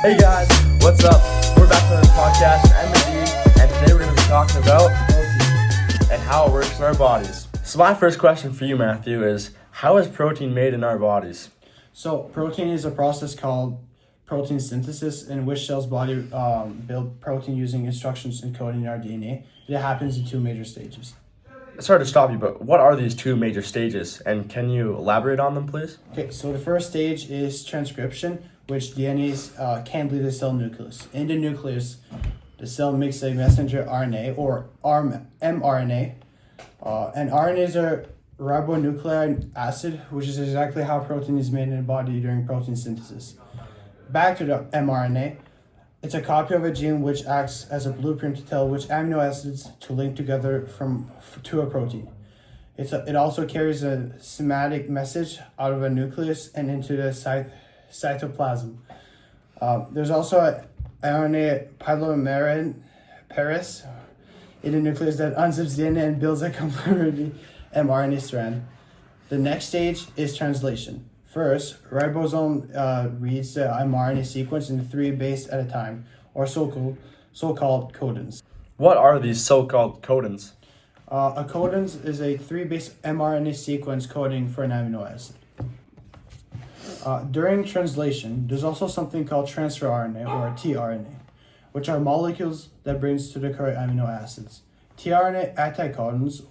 Hey guys, what's up? We're back to the podcast, M&D, and today we're going to be talking about protein and how it works in our bodies. So my first question for you, Matthew, is how is protein made in our bodies? So protein is a process called protein synthesis in which cells body build protein using instructions encoded in our DNA. It happens in two major stages. Sorry to stop you, but what are these two major stages, and can you elaborate on them, please? Okay, so the first stage is transcription, which DNAs can't leave the cell nucleus. In the nucleus, the cell makes a messenger RNA or mRNA, and RNAs are ribonucleic acid, which is exactly how protein is made in the body during protein synthesis. Back to the mRNA, it's a copy of a gene which acts as a blueprint to tell which amino acids to link together to a protein. It also carries a somatic message out of a nucleus and into the cytoplasm. There's also an RNA polymerase in the nucleus that unzips DNA and builds a complementary mRNA strand. The next stage is translation. First, ribosome reads the mRNA sequence in 3 bases at a time, or so-called codons. What are these so-called codons? A codons is a 3-base mRNA sequence coding for an amino acid. During translation, there's also something called transfer RNA or tRNA, which are molecules that brings to the correct amino acids. tRNA anticodons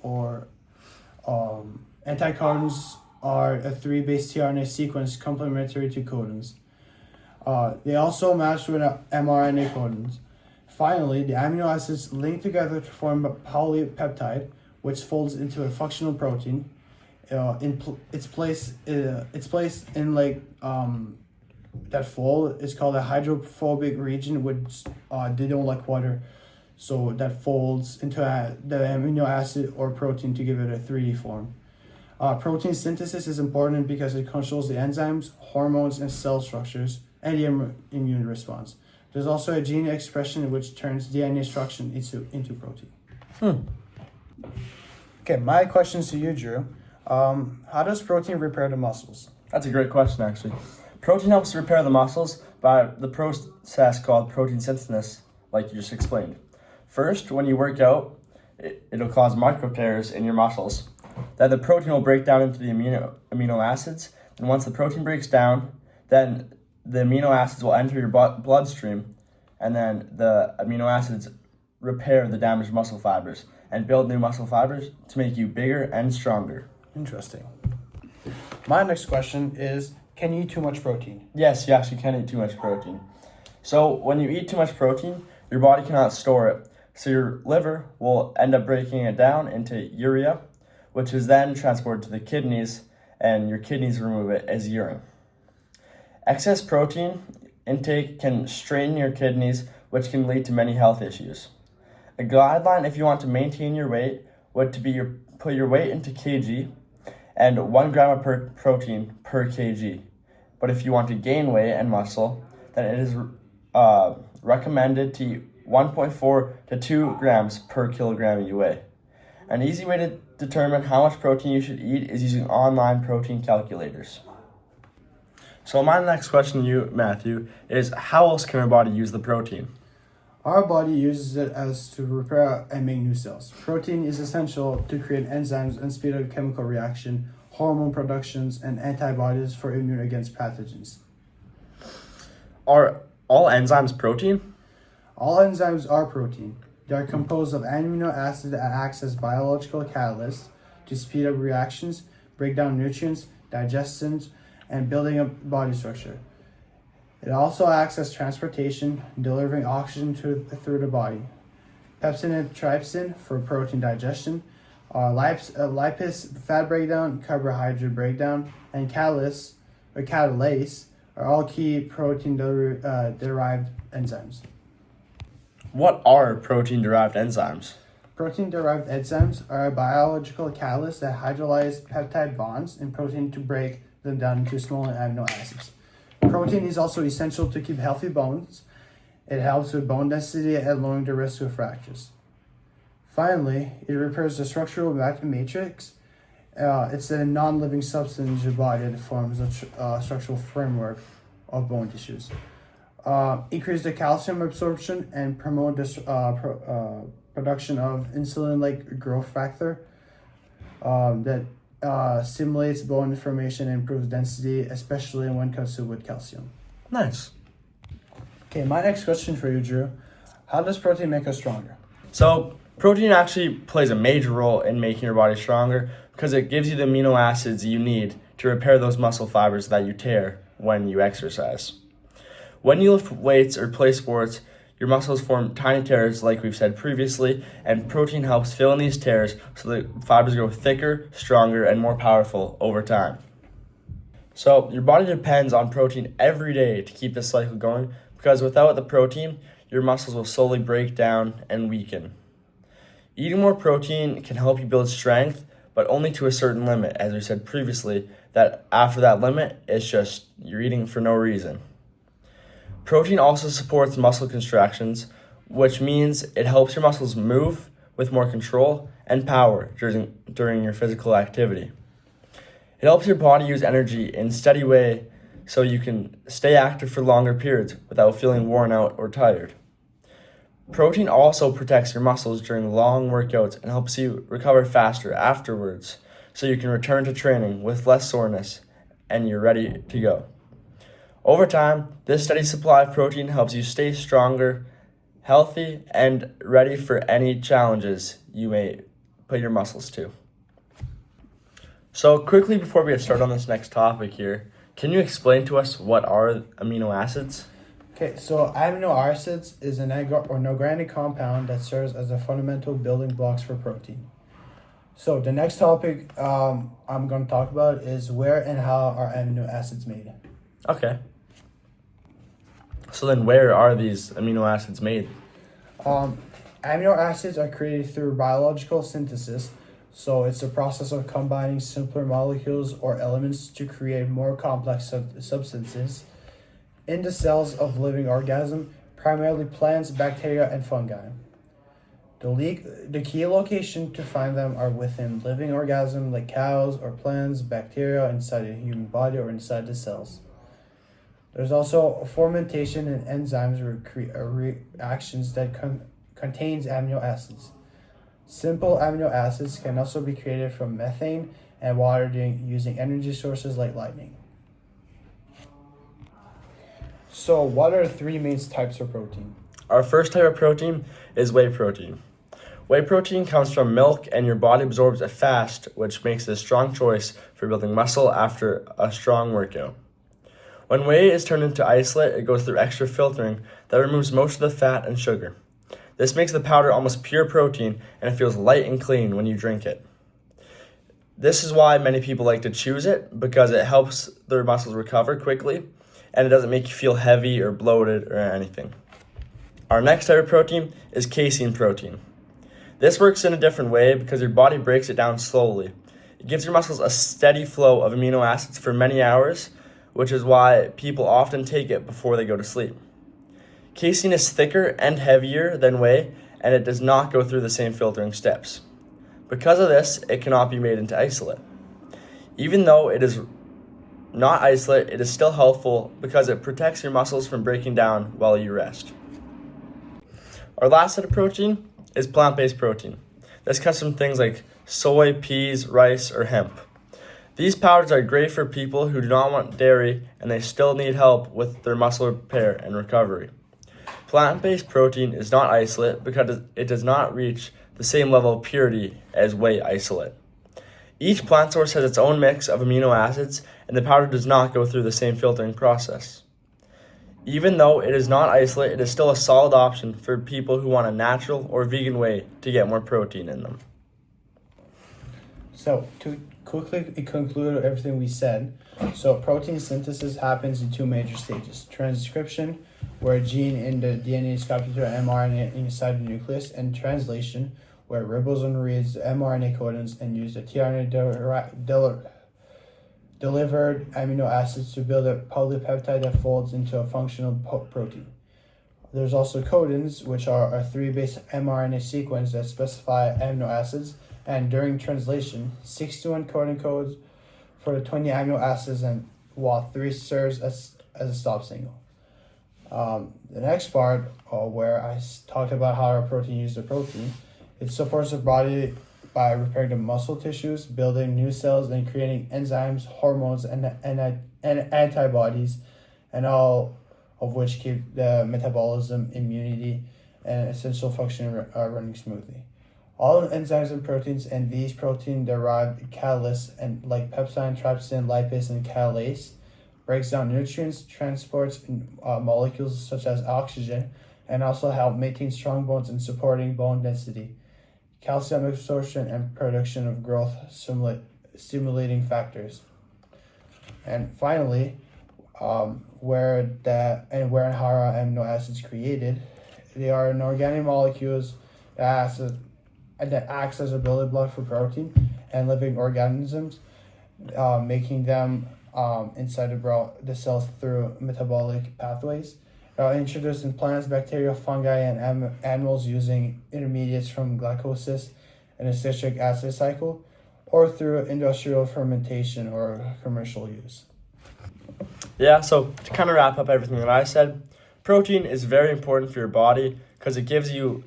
are a 3-base tRNA sequence complementary to codons. They also match with mRNA codons. Finally, the amino acids link together to form a polypeptide, which folds into a functional protein. Its place in that fold is called a hydrophobic region, which they don't like water, so that folds into the amino acid or protein to give it a 3D form. Protein synthesis is important because it controls the enzymes, hormones, and cell structures, and the immune response. There's also a gene expression which turns DNA instruction into protein. Okay, my questions to you, Drew. How does protein repair the muscles? That's a great question, actually. Protein helps to repair the muscles by the process called protein synthesis, like you just explained. First, when you work out, it'll cause micro tears in your muscles. Then the protein will break down into the amino acids. And once the protein breaks down, then the amino acids will enter your bloodstream. And then the amino acids repair the damaged muscle fibers and build new muscle fibers to make you bigger and stronger. Interesting. My next question is, can you eat too much protein? Yes, you actually can eat too much protein. So when you eat too much protein, your body cannot store it. So your liver will end up breaking it down into urea, which is then transported to the kidneys, and your kidneys remove it as urine. Excess protein intake can strain your kidneys, which can lead to many health issues. A guideline if you want to maintain your weight would to be put your weight into kg and 1 gram of protein per kg. But if you want to gain weight and muscle, then it is recommended to eat 1.4 to 2 grams per kilogram you weigh. An easy way to determine how much protein you should eat is using online protein calculators. So my next question to you, Matthew, is how else can our body use the protein? Our body uses it as to repair and make new cells. Protein is essential to create enzymes and speed up chemical reaction, hormone productions, and antibodies for immune against pathogens. Are all enzymes protein? All enzymes are protein. They are composed of amino acid that acts as biological catalysts to speed up reactions, break down nutrients, digestions, and building up body structure. It also acts as transportation, delivering oxygen through the body. Pepsin and trypsin for protein digestion, lipase fat breakdown, carbohydrate breakdown, and catalase are all key protein derived enzymes. What are protein-derived enzymes? Protein-derived enzymes are a biological catalyst that hydrolyze peptide bonds in protein to break them down into smaller amino acids. Protein is also essential to keep healthy bones. It helps with bone density and lowering the risk of fractures. Finally, it repairs the structural matrix. It's a non-living substance in your body that forms a structural framework of bone tissues. increase the calcium absorption and promote this production of insulin-like growth factor that stimulates bone formation and improves density, especially when consumed with calcium. Nice. Okay, my next question for you, Drew. How does protein make us stronger? So protein actually plays a major role in making your body stronger because it gives you the amino acids you need to repair those muscle fibers that you tear when you exercise. When you lift weights or play sports, your muscles form tiny tears like we've said previously, and protein helps fill in these tears so the fibers grow thicker, stronger, and more powerful over time. So your body depends on protein every day to keep this cycle going because without the protein, your muscles will slowly break down and weaken. Eating more protein can help you build strength, but only to a certain limit, as we said previously, that after that limit, it's just you're eating for no reason. Protein also supports muscle contractions, which means it helps your muscles move with more control and power during your physical activity. It helps your body use energy in a steady way so you can stay active for longer periods without feeling worn out or tired. Protein also protects your muscles during long workouts and helps you recover faster afterwards so you can return to training with less soreness and you're ready to go. Over time, this steady supply of protein helps you stay stronger, healthy, and ready for any challenges you may put your muscles to. So quickly before we get started on this next topic here, can you explain to us what are amino acids? Okay, so amino acids is an organic compound that serves as the fundamental building blocks for protein. So the next topic I'm going to talk about is where and how are amino acids made. Okay. So then where are these amino acids made? Amino acids are created through biological synthesis. So it's the process of combining simpler molecules or elements to create more complex substances in the cells of living organisms, primarily plants, bacteria, and fungi. The key location to find them are within living organisms like cows or plants, bacteria inside the human body or inside the cells. There's also fermentation and enzymes reactions that contains amino acids. Simple amino acids can also be created from methane and water using energy sources like lightning. So what are the three main types of protein? Our first type of protein is whey protein. Whey protein comes from milk and your body absorbs it fast, which makes it a strong choice for building muscle after a strong workout. When whey is turned into isolate, it goes through extra filtering that removes most of the fat and sugar. This makes the powder almost pure protein and it feels light and clean when you drink it. This is why many people like to choose it because it helps their muscles recover quickly and it doesn't make you feel heavy or bloated or anything. Our next type of protein is casein protein. This works in a different way because your body breaks it down slowly. It gives your muscles a steady flow of amino acids for many hours, which is why people often take it before they go to sleep. Casein is thicker and heavier than whey, and it does not go through the same filtering steps. Because of this, it cannot be made into isolate. Even though it is not isolate, it is still helpful because it protects your muscles from breaking down while you rest. Our last set of protein is plant-based protein. This comes from things like soy, peas, rice, or hemp. These powders are great for people who do not want dairy and they still need help with their muscle repair and recovery. Plant-based protein is not isolate because it does not reach the same level of purity as whey isolate. Each plant source has its own mix of amino acids and the powder does not go through the same filtering process. Even though it is not isolate, it is still a solid option for people who want a natural or vegan way to get more protein in them. So to quickly conclude everything we said, so protein synthesis happens in two major stages: transcription, where a gene in the DNA is copied to an mRNA inside the nucleus, and translation, where a ribosome reads the mRNA codons and uses the tRNA delivered amino acids to build a polypeptide that folds into a functional protein. There's also codons, which are a 3-base mRNA sequence that specify amino acids, and during translation, 61 codon codes for the 20 amino acids, and while 3 serves as a stop signal. The next part, where talked about how our protein uses the protein, it supports the body by repairing the muscle tissues, building new cells, and creating enzymes, hormones, and antibodies, and all of which keep the metabolism, immunity, and essential functioning running smoothly. All enzymes and proteins and these protein-derived catalysts, and like peptide, trypsin, lipase, and catalase, breaks down nutrients, transports molecules such as oxygen, and also help maintain strong bones and supporting bone density, calcium absorption, and production of growth stimulating factors. And finally, where and how are amino acids created? They are in organic molecules that acts as a building block for protein and living organisms, making them inside the cells through metabolic pathways. Introduced in plants, bacteria, fungi, and animals using intermediates from glycolysis and a citric acid cycle, or through industrial fermentation or commercial use. Yeah, so to kind of wrap up everything that I said, protein is very important for your body because it gives you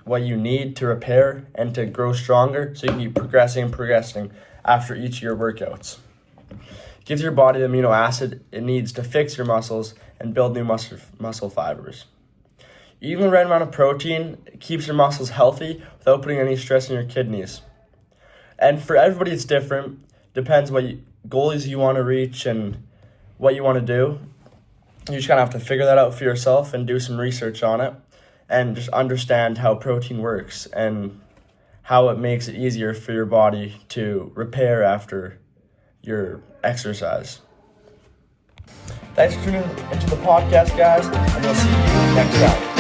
what you need to repair and to grow stronger so you can keep progressing after each of your workouts. It gives your body the amino acid it needs to fix your muscles and build new muscle fibers. Eating the right amount of protein keeps your muscles healthy without putting any stress on your kidneys. And for everybody it's different. Depends what goals you want to reach and what you want to do. You just kind of have to figure that out for yourself and do some research on it and just understand how protein works and how it makes it easier for your body to repair after your exercise. Thanks for tuning into the podcast, guys, and we'll see you next time.